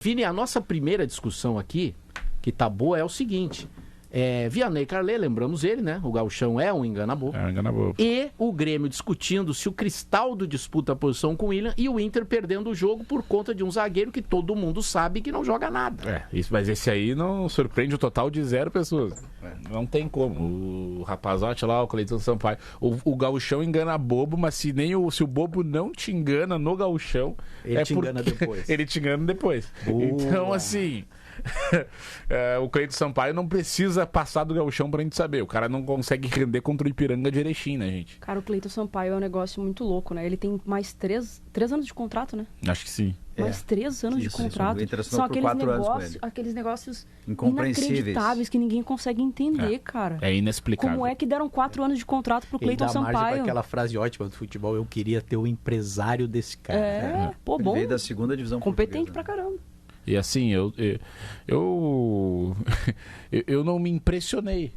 Vini, a nossa primeira discussão aqui, que tá boa, é o seguinte. Vianney Carlet, lembramos ele, né? O gauchão é um engana-bobo. É um engana-bobo. E o Grêmio discutindo se o Cristaldo disputa a posição com o William e o Inter perdendo o jogo por conta de um zagueiro que todo mundo sabe que não joga nada. Mas esse aí não surpreende o total de 0 pessoas. Não tem como. O rapazote lá, o Cleiton Sampaio. O gauchão engana bobo, mas se o bobo não te engana no gauchão... Ele te engana depois. Ele te engana depois. Boa. Então, assim... o Cleiton Sampaio não precisa passar do gauchão pra gente saber. O cara não consegue render contra o Ipiranga de Erechim, né, gente? Cara, o Cleiton Sampaio é um negócio muito louco, né? Ele tem mais 3 anos de contrato, né? Acho que sim. Mais 3 anos de contrato. São aqueles negócios inacreditáveis que ninguém consegue entender, cara. É inexplicável. Como é que deram 4 anos de contrato pro Cleiton Sampaio? Aquela frase ótima do futebol, eu queria ter o empresário desse cara. Pô, bom. Ele veio da segunda divisão competente portuguesa, pra caramba. E assim, eu não me impressionei.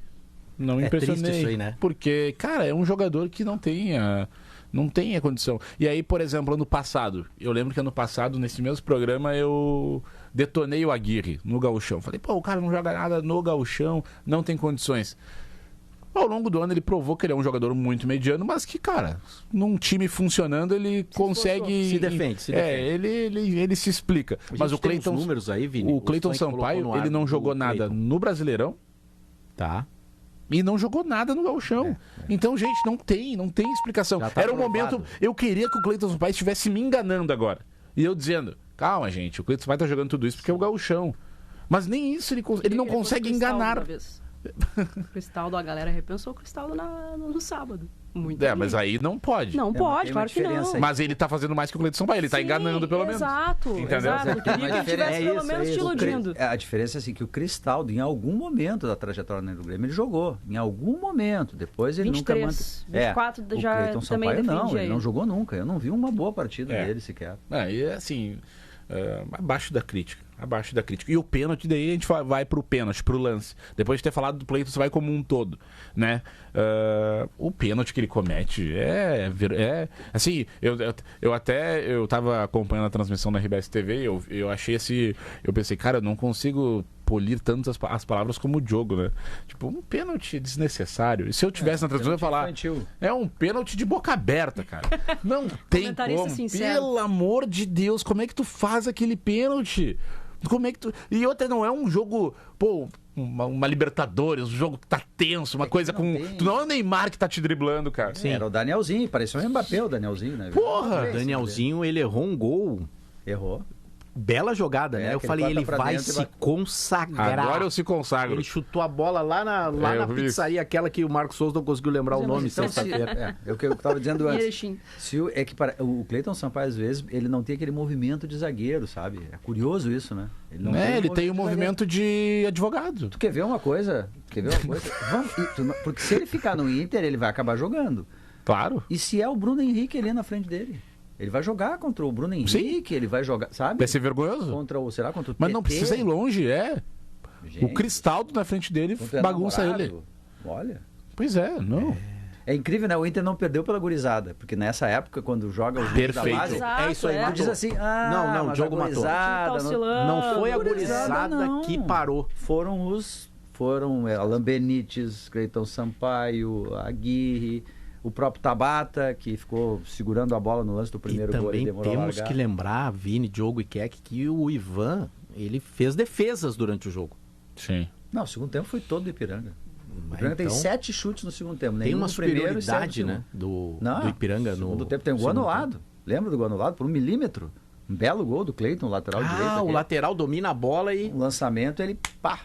Não me impressionei. Triste isso aí, né? Porque, cara, é um jogador que não tem a condição. E aí, por exemplo, ano passado, eu lembro que ano passado, nesse mesmo programa, eu detonei o Aguirre no gauchão. Falei, pô, o cara não joga nada no gauchão, não tem condições. Ao longo do ano ele provou que ele é um jogador muito mediano, mas que, cara, num time funcionando ele consegue... Se defende. Ele se explica. Mas o Cleiton... números aí, Vini. O Cleiton Sampaio, ele não jogou nada no Brasileirão. Tá. E não jogou nada no gauchão. Então, gente, não tem explicação. Era um momento... Eu queria que o Cleiton Sampaio estivesse me enganando agora. E eu dizendo, calma, gente, o Cleiton Sampaio tá jogando tudo isso porque é o gauchão. Mas nem isso ele não consegue enganar. O Cristaldo, a galera repensou o Cristaldo no sábado. Muito mas aí não pode. Não pode, claro que não. Mas ele tá fazendo mais que o Cleiton Sampaio, ele tá enganando pelo menos. Exato. Eu queria que ele tivesse pelo menos te iludindo. A diferença é assim, que o Cristaldo, em algum momento da trajetória do Grêmio, ele jogou. Em algum momento. Depois ele 23, nunca... 24 já o Cleiton também Sampaio defendia ele não jogou nunca. Eu não vi uma boa partida dele sequer. E assim... abaixo da crítica. E o pênalti, daí a gente vai pro pênalti, pro lance. Depois de ter falado do pleito, você vai como um todo, né? O pênalti que ele comete assim, eu tava acompanhando a transmissão da RBS TV e eu achei assim, eu pensei, cara, eu não consigo polir tanto as palavras como o Diogo, né? Tipo, um pênalti desnecessário. E se eu tivesse na transmissão, eu ia falar, é um pênalti de boca aberta, cara. Não tem como. Sincero. Pelo amor de Deus, como é que tu faz aquele pênalti? Como é que tu... E outra, não é um jogo, uma Libertadores, um jogo que tá tenso, uma coisa com... Tu não é o Neymar que tá te driblando, cara. Sim. Era o Danielzinho, parecia o Mbappé, o Danielzinho, né? Porra! O Danielzinho, ele errou um gol. Errou. Bela jogada, né? Eu falei, ele vai se consagrar. Agora eu se consagro. Ele chutou a bola lá na pizzaria, aquela que o Marcos Souza não conseguiu lembrar o nome. Então, é o que eu estava dizendo antes. O Cleiton Sampaio, às vezes, ele não tem aquele movimento de zagueiro, sabe? É curioso isso, né? Ele tem o movimento de advogado. Tu quer ver uma coisa? Porque se ele ficar no Inter, ele vai acabar jogando. Claro. E se é o Bruno Henrique ali na frente dele? Ele vai jogar contra o Bruno Henrique, ele vai jogar, sabe? Vai ser vergonhoso. Contra o Mas não precisa ir longe, Gente, o Cristaldo na frente dele bagunça ele. Olha. Pois não. É incrível, né? O Inter não perdeu pela gurizada, porque nessa época, quando joga os jogos da base... Exato, isso aí. Tu diz assim, não, o jogo matou. Não foi a gurizada que parou. Foram Alan Benítez, Cleiton Sampaio, Aguirre... O próprio Tabata, que ficou segurando a bola no lance do primeiro gol e demorou a largar. Temos que lembrar, Vini, Diogo e Keck, que o Ivan, ele fez defesas durante o jogo. Sim. Não, o segundo tempo foi todo do Ipiranga. O Ipiranga tem 7 chutes no segundo tempo. Tem uma superioridade, né, do Ipiranga no segundo tempo. Tem um gol anulado. Lembra do gol anulado? Por 1 milímetro. Um belo gol do Cleiton, lateral direito. O lateral domina a bola e... Um lançamento, ele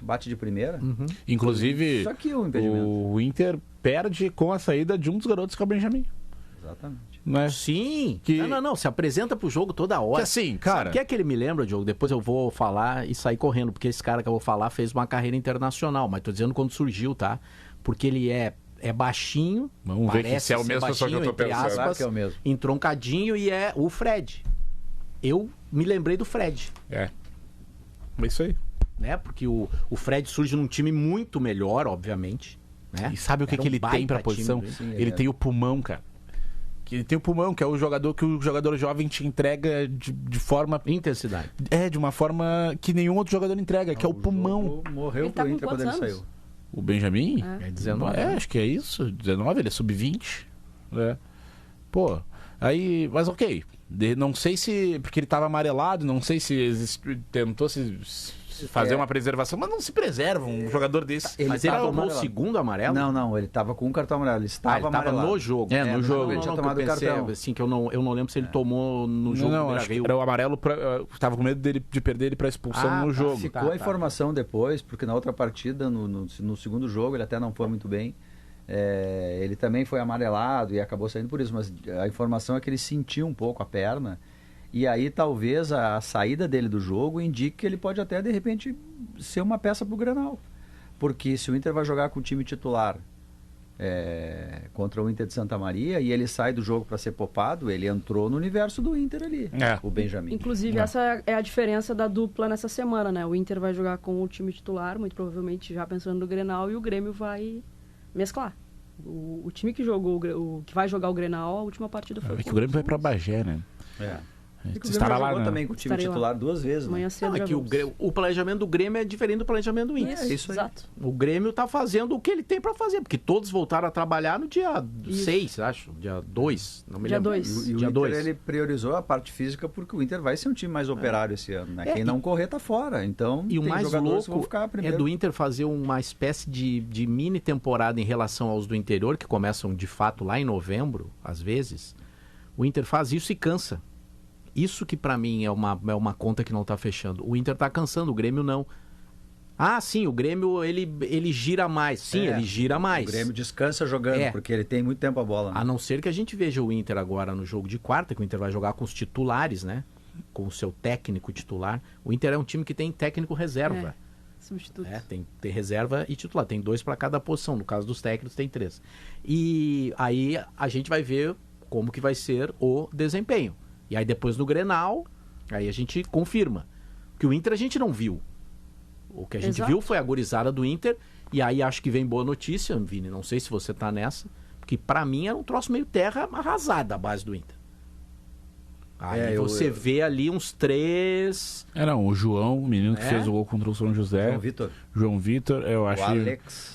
bate de primeira. Inclusive, isso aqui é um impedimento. O Inter perde com a saída de um dos garotos, que é o Benjamin. Exatamente. Né? Sim. Não, se apresenta pro jogo toda hora. Que assim, cara... Sabe o que é que ele me lembra, Diogo? Depois eu vou falar e sair correndo, porque esse cara que eu vou falar fez uma carreira internacional, mas tô dizendo quando surgiu, tá? Porque ele é baixinho, vamos ver que se é o mesmo pessoa que eu tô pensando. Claro que é o mesmo. Entroncadinho e é o Fred. Eu me lembrei do Fred. É isso aí. Né? Porque o Fred surge num time muito melhor, obviamente. Né? E sabe o que ele tem pra posição? Ele tem o pulmão, cara. Que tem o pulmão, que é o jogador que o jogador jovem te entrega de forma... Intensidade. De uma forma que nenhum outro jogador entrega, que é o pulmão. Morreu pro Inter quando ele saiu. O Benjamin? É 19. Acho que é isso. 19, ele é sub-20. Pô, aí... Mas ok. Não sei se... Porque ele tava amarelado, não sei se tentou se fazer uma preservação, mas não se preserva um jogador desse. Mas ele tomou o segundo amarelo? Não, ele estava com um cartão amarelo. Ele estava amarelado. No jogo. No jogo. Ele tinha tomado o cartão. Assim, que eu não lembro se ele tomou no jogo. Não, acho que era o amarelo. Tava com medo de perder ele para expulsão no jogo. Ficou a informação depois, porque na outra partida, no segundo jogo, ele até não foi muito bem. Ele também foi amarelado e acabou saindo por isso. Mas a informação é que ele sentiu um pouco a perna. E aí talvez a saída dele do jogo indique que ele pode até, de repente, ser uma peça para o Grenal. Porque se o Inter vai jogar com o time titular contra o Inter de Santa Maria e ele sai do jogo para ser poupado, ele entrou no universo do Inter ali, o Benjamin. Inclusive, essa é a diferença da dupla nessa semana, né? O Inter vai jogar com o time titular, muito provavelmente já pensando no Grenal, e o Grêmio vai mesclar. O time que jogou que vai jogar o Grenal, a última partida foi que o Grêmio vai para Bagé, né? Estará lá jogou também com o time titular 2 vezes. Amanhã cedo é que o planejamento do Grêmio é diferente do planejamento do Inter. Isso aí. Exato. O Grêmio está fazendo o que ele tem para fazer, porque todos voltaram a trabalhar no dia 6, acho, dia 2, não me lembro. Dia 2. E o Inter ele priorizou a parte física porque o Inter vai ser um time mais operário esse ano, né? Quem não correr tá fora, então e o mais louco ficar primeiro. É do Inter fazer uma espécie de mini temporada em relação aos do interior, que começam de fato lá em novembro, às vezes. O Inter faz isso e cansa. Isso que pra mim é uma conta que não tá fechando. O Inter tá cansando, o Grêmio não. Sim, o Grêmio ele gira mais. Sim, ele gira mais. O Grêmio descansa jogando, porque ele tem muito tempo a bola. Né? A não ser que a gente veja o Inter agora no jogo de quarta, que o Inter vai jogar com os titulares, né? Com o seu técnico titular. O Inter é um time que tem técnico reserva. Substituto. Tem reserva e titular. Tem 2 para cada posição. No caso dos técnicos, tem 3. E aí a gente vai ver como que vai ser o desempenho. E aí depois no Grenal, aí a gente confirma. Que o Inter a gente não viu. O que a gente viu foi a gurizada do Inter. E aí acho que vem boa notícia, Vini. Não sei se você tá nessa. Porque pra mim era um troço meio terra arrasada a base do Inter. Aí você vê ali uns 3... O João, o menino que fez o gol contra o São José. João Vitor, eu acho.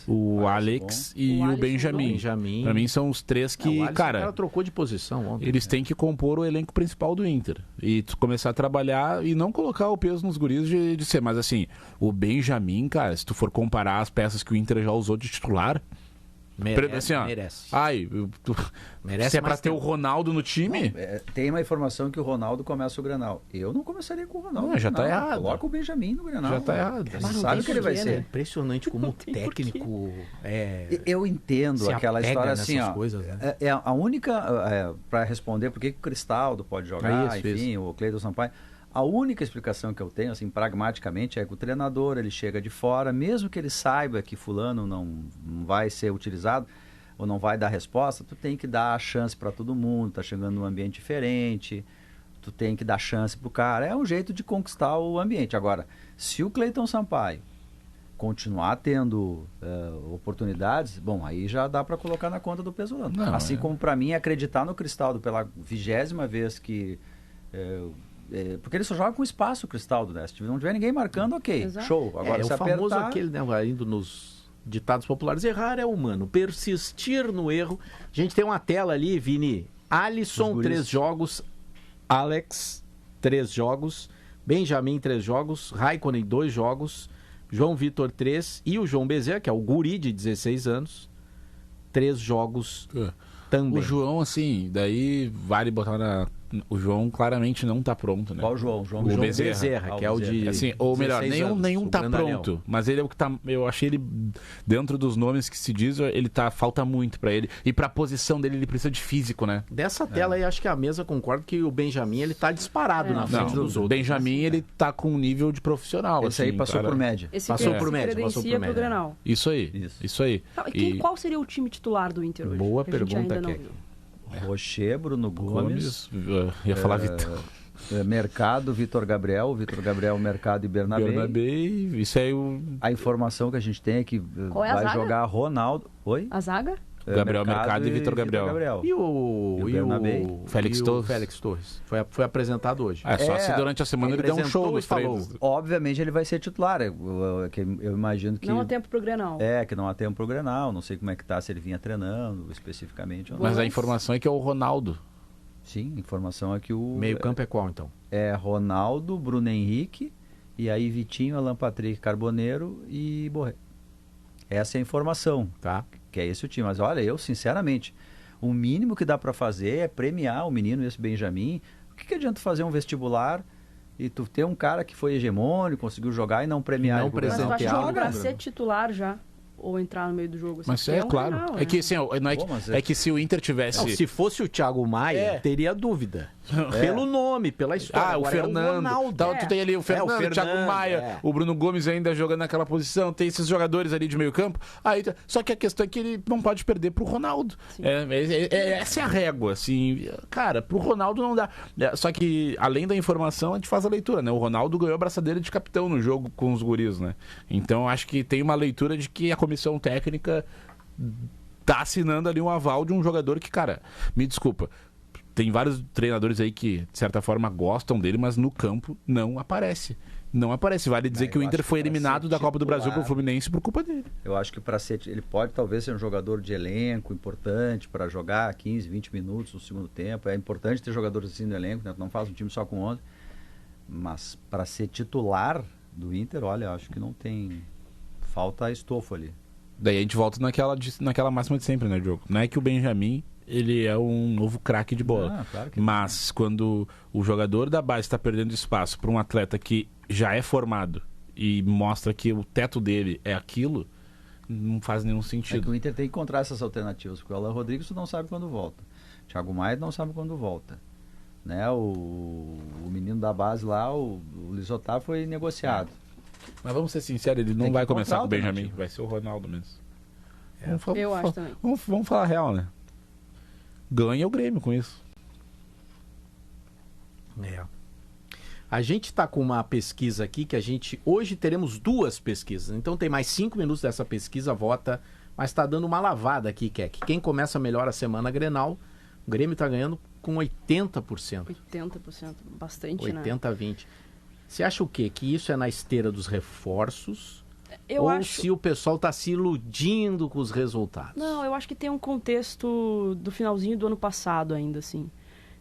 O Alex e o Benjamin. Pra mim são os 3 que, o cara trocou de posição ontem. Eles têm que compor o elenco principal do Inter. E começar a trabalhar e não colocar o peso nos guris de ser. Mas assim, o Benjamin, cara, se tu for comparar as peças que o Inter já usou de titular... Merece. Se é pra ter o Ronaldo no time... Não, tem uma informação que o Ronaldo começa o Grenal. Eu não começaria com o Ronaldo. Já tá errado. Coloca o Benjamin no Grenal. Já tá errado. Você sabe o que ele vai ser. É impressionante como o técnico... Eu entendo aquela história assim, coisas, né? A única... para responder por que o Cristaldo pode jogar, o Cleiton Sampaio... A única explicação que eu tenho, assim, pragmaticamente, é que o treinador, ele chega de fora, mesmo que ele saiba que fulano não vai ser utilizado ou não vai dar resposta, tu tem que dar a chance para todo mundo, tá chegando num ambiente diferente, tu tem que dar chance pro cara. É um jeito de conquistar o ambiente. Agora, se o Cleiton Sampaio continuar tendo oportunidades, bom, aí já dá para colocar na conta do Pesolano. Assim como para mim acreditar no Cristaldo pela 20ª vez que... porque ele só joga com espaço, o Cristaldo, né? Se não tiver ninguém marcando, ok, show. Agora, se o famoso apertar... aquele, né, indo nos ditados populares, errar é humano, persistir no erro. A gente tem uma tela ali, Vini. Alisson, 3 jogos. Alex, 3 jogos. Benjamin, 3 jogos. Raikkonen, 2 jogos. João Vitor, 3. E o João Bezerra, que é o guri de 16 anos, 3 jogos também. O João, assim, daí vale botar na... O João claramente não tá pronto, né? Qual o João? João Bezerra, que é o de... Assim, ou melhor, nenhum tá pronto. Mas ele é o que tá... Eu achei ele, dentro dos nomes que se diz, falta muito pra ele. E pra posição dele, ele precisa de físico, né? Dessa tela aí, acho que a mesa concorda que o Benjamin, ele tá disparado na frente dos outros. O Benjamin, ele tá com um nível de profissional. Esse aí passou por média. Passou por média. Grenal. Isso aí. Qual seria o time titular do Inter hoje? Boa pergunta, Rocher, Bruno Gomes, ia falar Vitor. Mercado, Vitor Gabriel, Mercado e Bernabé. Isso aí A informação que a gente tem é que vai jogar Ronaldo. Oi? A zaga? Gabriel Mercado e Vitor Gabriel. E o Félix Torres. Félix Torres. Foi apresentado hoje. Só se durante a semana ele der um show nos treinos. Obviamente ele vai ser titular. Eu imagino que... Não há tempo pro Grenal. Que não há tempo pro Grenal. Não sei como é que tá, se ele vinha treinando especificamente. Mas a informação é que é o Ronaldo. Sim, a informação é que o... Meio campo é qual, então? É Ronaldo, Bruno Henrique, e aí Vitinho, Alan Patrick, Carboneiro e Borré. Essa é a informação. Tá. Que é esse o time. Mas olha, eu sinceramente, o mínimo que dá para fazer é premiar o menino, esse Benjamin. O que adianta fazer um vestibular e tu ter um cara que foi hegemônico, conseguiu jogar e não premiar? Não Mas tu acha que joga pra ser titular já? Ou entrar no meio do jogo? Assim, mas claro. Grenal, É que assim, não é que se o Inter tivesse... Não, se fosse o Thiago Maia, teria dúvida. Pelo nome, pela história. O Fernando. Tu tem ali o Fernando, o Thiago Maia, o Bruno Gomes ainda jogando naquela posição, tem esses jogadores ali de meio campo. Só que a questão é que ele não pode perder pro Ronaldo. Essa é a régua, assim. Cara, pro Ronaldo não dá. Só que, além da informação, a gente faz a leitura, né? O Ronaldo ganhou a braçadeira de capitão no jogo com os guris, né? Então, acho que tem uma leitura de que a comissão técnica tá assinando ali um aval de um jogador que, cara, me desculpa, tem vários treinadores aí que, de certa forma, gostam dele, mas no campo não aparece. Não aparece. Vale dizer que o Inter foi eliminado da Copa do Brasil pro Fluminense por culpa dele. Eu acho que ele pode talvez ser um jogador de elenco importante para jogar 15, 20 minutos no segundo tempo. É importante ter jogadores assim no elenco, né? Não faz um time só com 11. Mas para ser titular do Inter, olha, acho que não tem... Falta estofo ali. Daí a gente volta naquela máxima de sempre, né, Diogo? Não é que o Benjamin, ele é um novo craque de bola. Claro que mas quando o jogador da base está perdendo espaço para um atleta que já é formado e mostra que o teto dele é aquilo, não faz nenhum sentido. É que o Inter tem que encontrar essas alternativas, porque o Alan Rodrigues não sabe quando volta. O Thiago Maia não sabe quando volta. Né? O menino da base lá, o Luiz Otávio, foi negociado. Mas vamos ser sinceros, ele não vai começar com o Benjamin, vai ser o Ronaldo mesmo. Eu acho também. Vamos falar a real, né? Ganha o Grêmio com isso. A gente está com uma pesquisa aqui que hoje teremos 2 pesquisas. Então tem mais 5 minutos dessa pesquisa, vota. Mas está dando uma lavada aqui, Keck. Quem começa melhor a semana Grenal, o Grêmio está ganhando com 80%. 80%, bastante, 80 a 20. Você acha o quê? Que isso é na esteira dos reforços? Eu acho... se o pessoal está se iludindo com os resultados? Não, eu acho que tem um contexto do finalzinho do ano passado ainda, assim.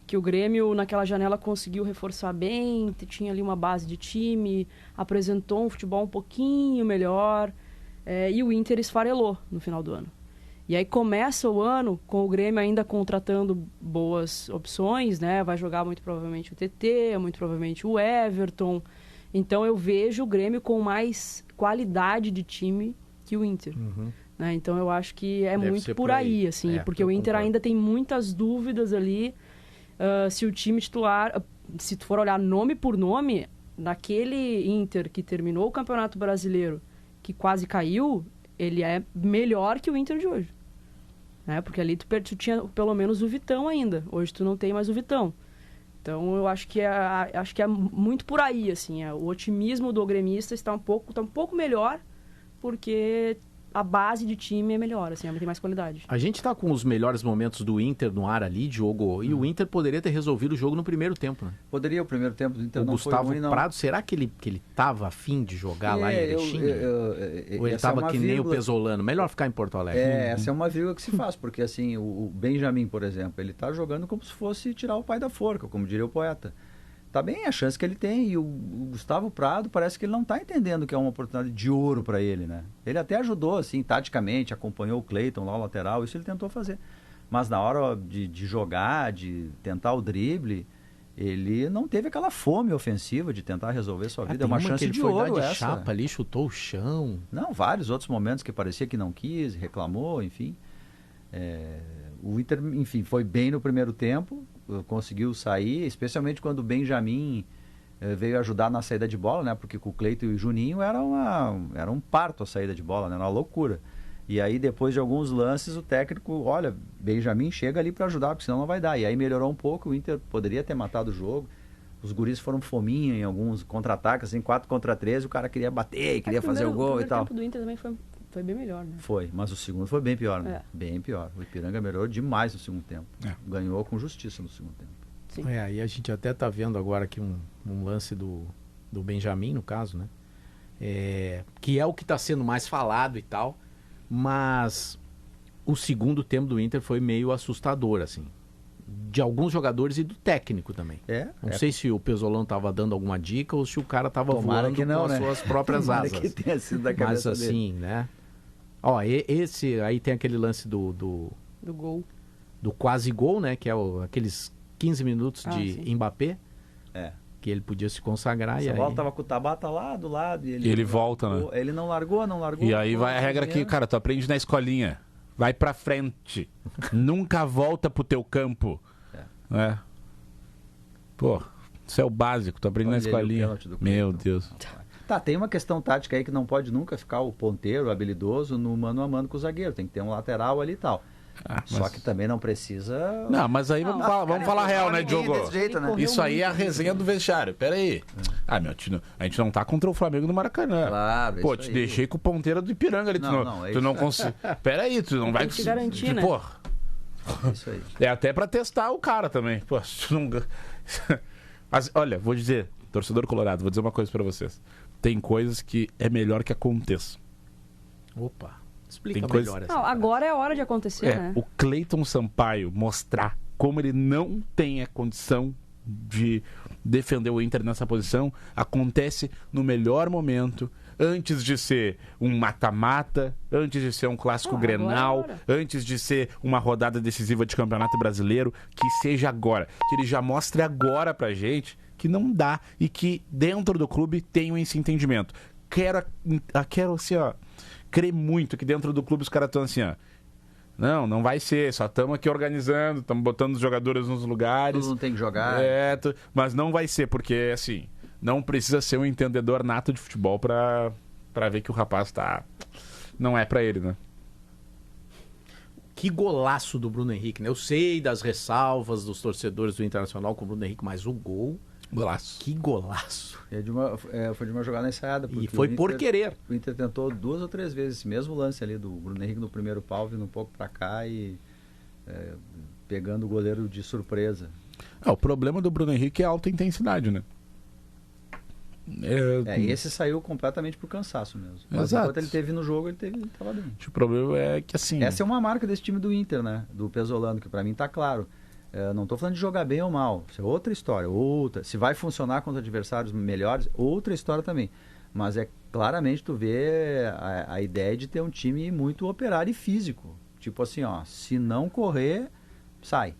Que o Grêmio, naquela janela, conseguiu reforçar bem, tinha ali uma base de time, apresentou um futebol um pouquinho melhor, e o Inter esfarelou no final do ano. E aí começa o ano com o Grêmio ainda contratando boas opções, né? Vai jogar muito provavelmente o TT, muito provavelmente o Everton. Então eu vejo o Grêmio com mais qualidade de time que o Inter. Né? Então eu acho que é muito por aí, assim, porque o Inter ainda tem muitas dúvidas ali. Se o time titular, se tu for olhar nome por nome, naquele Inter que terminou o Campeonato Brasileiro, que quase caiu, ele é melhor que o Inter de hoje. Né? Porque ali tu tinha pelo menos o Vitão ainda. Hoje tu não tem mais o Vitão. Então eu acho que é muito por aí, assim. O otimismo do gremista está um pouco melhor, porque a base de time é melhor, assim, tem mais qualidade. A gente está com os melhores momentos do Inter no ar ali, Diogo, e o Inter poderia ter resolvido o jogo no primeiro tempo, né? Poderia, o primeiro tempo do Inter o não Gustavo foi ruim, não. Prado, será que ele estava afim de jogar lá em Erechim? Ou ele estava que nem o Pesolano? Melhor ficar em Porto Alegre. Essa é uma vírgula que se faz, porque assim, o Benjamin, por exemplo, ele está jogando como se fosse tirar o pai da forca, como diria o poeta. Tá bem a chance que ele tem, e o Gustavo Prado parece que ele não está entendendo que é uma oportunidade de ouro para ele, né? Ele até ajudou, assim, taticamente, acompanhou o Cleiton lá, o lateral, isso ele tentou fazer. Mas na hora de jogar, de tentar o drible, ele não teve aquela fome ofensiva de tentar resolver sua vida. É uma chance de ouro essa. Chapa ali, chutou o chão. Não, vários outros momentos que parecia que não quis, reclamou, enfim. O Inter, enfim, foi bem no primeiro tempo, conseguiu sair, especialmente quando o Benjamin veio ajudar na saída de bola, né? Porque com o Cleiton e o Juninho era um parto a saída de bola, né? Era uma loucura. E aí, depois de alguns lances, o técnico, olha, Benjamin chega ali para ajudar, porque senão não vai dar. E aí melhorou um pouco, o Inter poderia ter matado o jogo. Os guris foram fominha em alguns contra-ataques, assim, 4 contra 3, o cara queria bater, queria fazer o gol e tal. O tempo do Inter também foi foi bem melhor, né? Foi, mas o segundo foi bem pior, né? Bem pior. O Ipiranga melhorou demais no segundo tempo. Ganhou com justiça no segundo tempo. Sim. Aí a gente até tá vendo agora aqui um lance do Benjamin, no caso, né? Que é o que está sendo mais falado e tal, mas o segundo tempo do Inter foi meio assustador, assim, de alguns jogadores e do técnico também. Não sei se o Pesolano estava dando alguma dica ou se o cara estava voando com as suas próprias asas. Que tenha sido da cabeça mas assim, dele. né? Ó, esse aí tem aquele lance do gol, do quase gol, né? Que é aqueles 15 minutos de Mbappé. Que ele podia se consagrar. Essa bola tava com o Tabata lá do lado. E ele volta, né? Ele não largou. E aí vai a regra que, cara, tu aprende na escolinha. Vai pra frente. Nunca volta pro teu campo. Pô, isso é o básico. Tu aprende na escolinha. Meu Deus. Tá, tem uma questão tática aí que não pode nunca ficar o ponteiro, o habilidoso, no mano a mano com o zagueiro. Tem que ter um lateral ali e tal. Só que também não precisa... Não, mas aí vamos falar real, né, Diogo? Jeito, né? Isso aí é a resenha do vestiário. Pera aí. A gente não tá contra o Flamengo no Maracanã. Claro, pô, te deixei com o ponteiro do Ipiranga ali. Tu não consegue... Pera aí, tu não vai... Tem que garantir, né? Pô, isso aí. É até pra testar o cara também. Pô, tu não... Mas, olha, vou dizer, torcedor colorado, vou dizer uma coisa pra vocês. Tem coisas que é melhor que aconteçam. Opa. Explica Tem melhor essa. Não, agora é a hora de acontecer, né? O Cleiton Sampaio mostrar como ele não tem a condição de defender o Inter nessa posição acontece no melhor momento, antes de ser um mata-mata, antes de ser um clássico Grenal, antes de ser uma rodada decisiva de Campeonato Brasileiro, que seja agora, que ele já mostre agora pra gente que não dá e que dentro do clube tenham esse entendimento. Quero assim, ó, crer muito que dentro do clube os caras estão assim, ó. Não vai ser, só estamos aqui organizando, estamos botando os jogadores nos lugares. Todo mundo tem que jogar. Mas não vai ser, porque assim, não precisa ser um entendedor nato de futebol pra ver que o rapaz tá... Não é pra ele, né? Que golaço do Bruno Henrique, né? Eu sei das ressalvas dos torcedores do Internacional com o Bruno Henrique, mas o gol... Golaço. Que golaço. Foi de uma jogada ensaiada. E foi por querer. O Inter tentou 2 ou 3 vezes esse mesmo lance ali do Bruno Henrique no primeiro pau, vindo um pouco pra cá e pegando o goleiro de surpresa. O problema do Bruno Henrique é a alta intensidade, né? E esse saiu completamente por cansaço mesmo. Mas enquanto ele teve no jogo, ele tava bem. O problema é que assim... Essa é uma marca desse time do Inter, né? Do Pesolano, que pra mim tá claro. Não estou falando de jogar bem ou mal, isso é outra história, se vai funcionar contra adversários melhores, outra história também, mas claramente tu vê a ideia de ter um time muito operário e físico, tipo assim, ó, se não correr, sai,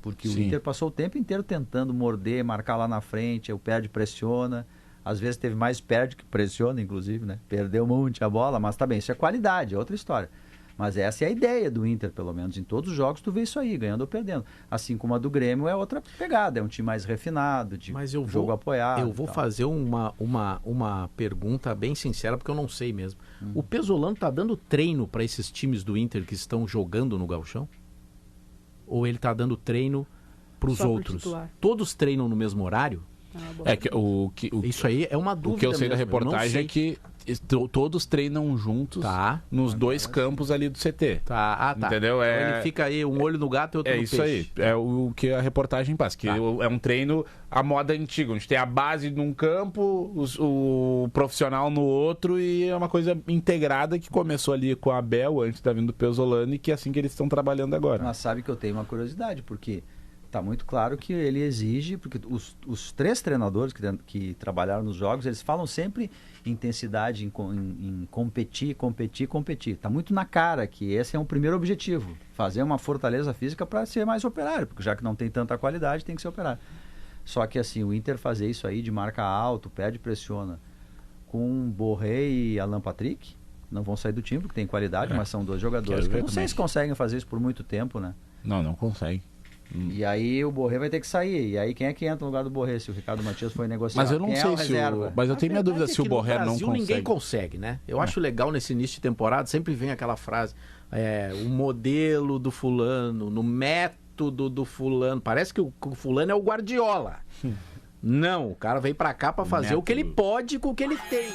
porque o Inter passou o tempo inteiro tentando morder, marcar lá na frente, o perde, pressiona, às vezes teve mais perde que pressiona, inclusive, né, perdeu um monte a bola, mas tá bem, isso é qualidade, é outra história. Mas essa é a ideia do Inter, pelo menos. Em todos os jogos tu vê isso aí, ganhando ou perdendo. Assim como a do Grêmio é outra pegada, é um time mais refinado, de jogo apoiado. Eu vou fazer uma pergunta bem sincera, porque eu não sei mesmo. O Pesolano tá dando treino para esses times do Inter que estão jogando no Gauchão? Ou ele tá dando treino para os outros? Todos treinam no mesmo horário? Isso aí é uma dúvida. O que eu sei da reportagem é que todos treinam juntos nos dois campos ali do CT. Tá. Entendeu? Então ele fica aí, um olho no gato e outro no peixe. É isso aí. É o que a reportagem passa. Que é um treino à moda antiga, onde tem a base num campo, o profissional no outro, e é uma coisa integrada que começou ali com a Abel, antes da vinda do Pesolano, e que é assim que eles estão trabalhando agora. Mas sabe que eu tenho uma curiosidade, porque... Tá muito claro que ele exige, porque os 3 treinadores que trabalharam nos jogos, eles falam sempre em intensidade, em competir. Tá muito na cara que esse é um primeiro objetivo, fazer uma fortaleza física para ser mais operário, porque já que não tem tanta qualidade, tem que ser operário. Só que assim, o Inter fazer isso aí de marca alto, perde, pressiona, com Borré e Alan Patrick, não vão sair do time, porque tem qualidade, mas são 2 jogadores. Eu não sei se conseguem fazer isso por muito tempo, né? Não consegue. E aí o Borré vai ter que sair. E aí quem é que entra no lugar do Borré se o Ricardo Matias foi negociar? Mas eu não sei se Mas eu tenho minha dúvida se o Borré não consegue. Ninguém consegue, né? Eu acho legal nesse início de temporada, sempre vem aquela frase, o modelo do fulano, no método do fulano. Parece que o fulano é o Guardiola. Não, o cara vem pra cá pra fazer o que ele pode com o que ele tem.